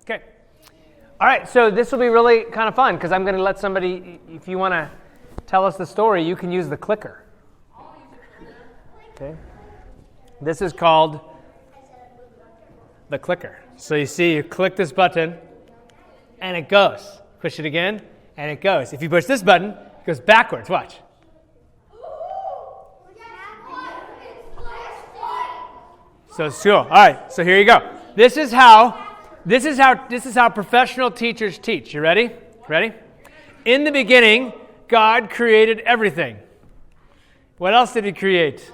Okay. All right, so this will be really kind of fun because I'm going to let somebody, if you want to tell us the story, you can use the clicker. Okay. This is called the clicker. So you see, you click this button, and it goes. Push it again, and it goes. If you push this button, it goes backwards. Watch. So it's cool. All right, so here you go. This is how professional teachers teach. You ready? Ready? In the beginning, God created everything. What else did he create?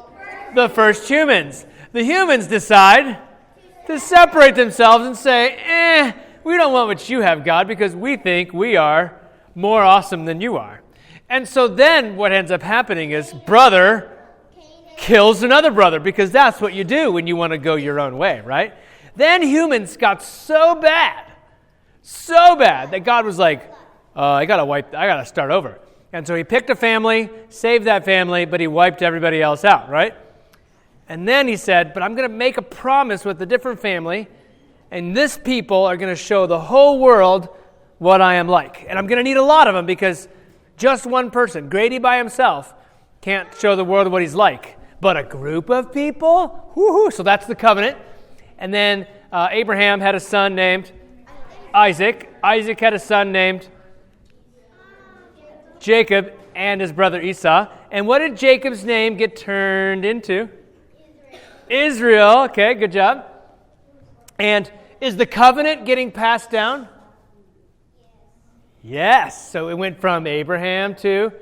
The first humans. The humans decide to separate themselves and say, we don't want what you have, God, because we think we are more awesome than you are. And so then what ends up happening is brother kills another brother, because that's what you do when you want to go your own way, right? Then humans got so bad that God was like, I gotta start over. And so he picked a family, saved that family, but he wiped everybody else out, right? And then he said, but I'm going to make a promise with a different family, and this people are going to show the whole world what I am like. And I'm going to need a lot of them, because just one person, Grady by himself, can't show the world what he's like. But a group of people, whoo-hoo, so that's the covenant. And then Abraham had a son named Isaac. Isaac had a son named Jacob and his brother Esau. And what did Jacob's name get turned into? Israel. Okay, good job. And is the covenant getting passed down? Yes. So it went from Abraham to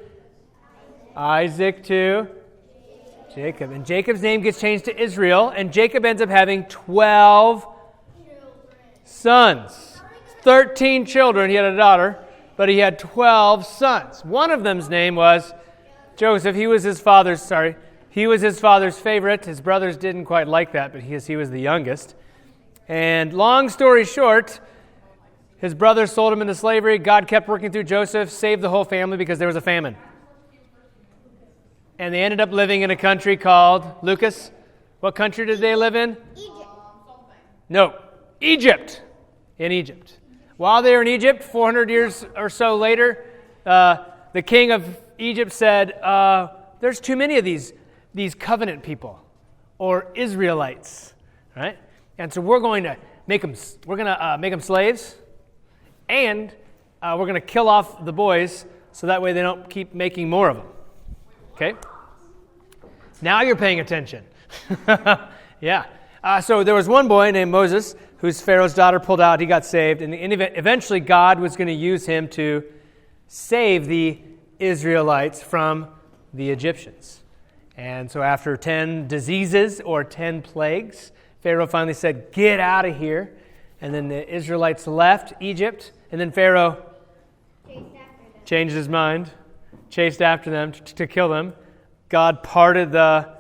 Isaac to Jacob. And Jacob's name gets changed to Israel. And Jacob ends up having 12 sons. 13 children. He had a daughter, but he had 12 sons. One of them's name was Joseph. He was his father's favorite. His brothers didn't quite like that, but he was the youngest. And long story short, his brothers sold him into slavery. God kept working through Joseph, saved the whole family because there was a famine. And they ended up living in a country called, Lucas, what country did they live in? Egypt. No, Egypt. In Egypt. While they were in Egypt, 400 years or so later, the king of Egypt said, there's too many of these covenant people, or Israelites, right? And so we're going to make them slaves, and we're going to kill off the boys so that way they don't keep making more of them. Okay? Now you're paying attention. Yeah. So there was one boy named Moses whose Pharaoh's daughter pulled out. He got saved, and eventually God was going to use him to save the Israelites from the Egyptians. And so after 10 diseases or 10 plagues, Pharaoh finally said, get out of here. And then the Israelites left Egypt. And then Pharaoh changed his mind, chased after them to kill them. God parted the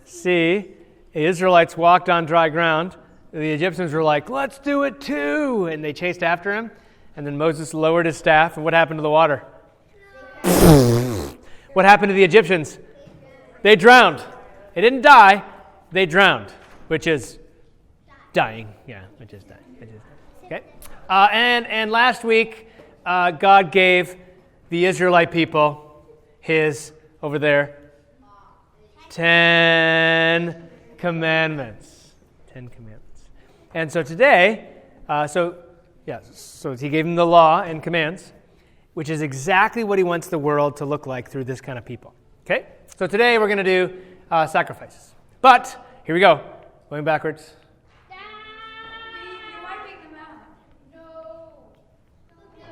sea. The Israelites walked on dry ground. The Egyptians were like, let's do it too. And they chased after him. And then Moses lowered his staff. And what happened to the water? What happened to the Egyptians? They drowned. They didn't die. They drowned, which is dying. Yeah, which is dying. Okay. And last week, God gave the Israelite people his, over there, 10 commandments. 10 commandments. And so today, so he gave them the law and commands, which is exactly what he wants the world to look like through this kind of people. Okay? So today we're going to do sacrifices. But, here we go. Going backwards.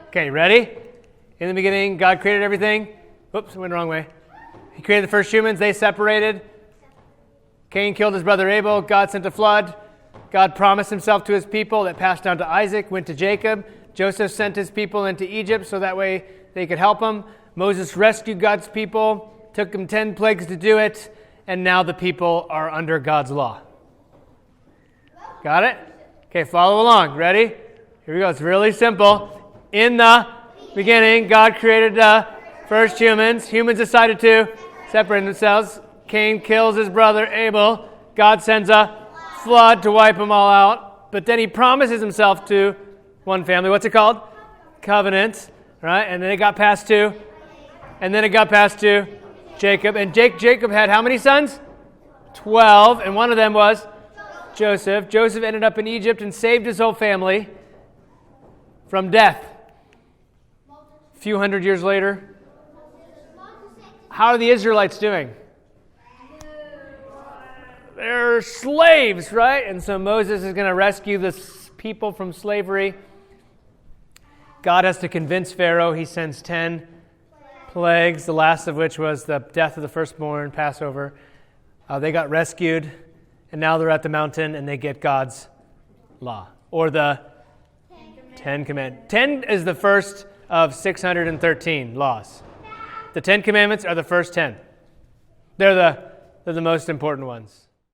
Okay, ready? In the beginning, God created everything. Whoops, I went the wrong way. He created the first humans. They separated. Cain killed his brother Abel. God sent a flood. God promised himself to his people that passed down to Isaac, went to Jacob. Joseph sent his people into Egypt so that way they could help him. Moses rescued God's people. Took him 10 plagues to do it. And now the people are under God's law. Got it? Okay, follow along. Ready? Here we go. It's really simple. In the beginning, God created the first humans. Humans decided to separate themselves. Cain kills his brother Abel. God sends a flood to wipe them all out. But then he promises himself to One family. What's it called? Covenant. Right? And then it got passed to? And then it got passed to Jacob. And Jacob had how many sons? 12. And one of them was Joseph. Joseph ended up in Egypt and saved his whole family from death. A few hundred years later, how are the Israelites doing? They're slaves, right? And so Moses is going to rescue this people from slavery. God has to convince Pharaoh. He sends 10 plagues, the last of which was the death of the firstborn, Passover. They got rescued, and now they're at the mountain, and they get God's law, or the 10 Commandments. 10 is the first of 613 laws. The 10 Commandments are the first 10. They're the most important ones.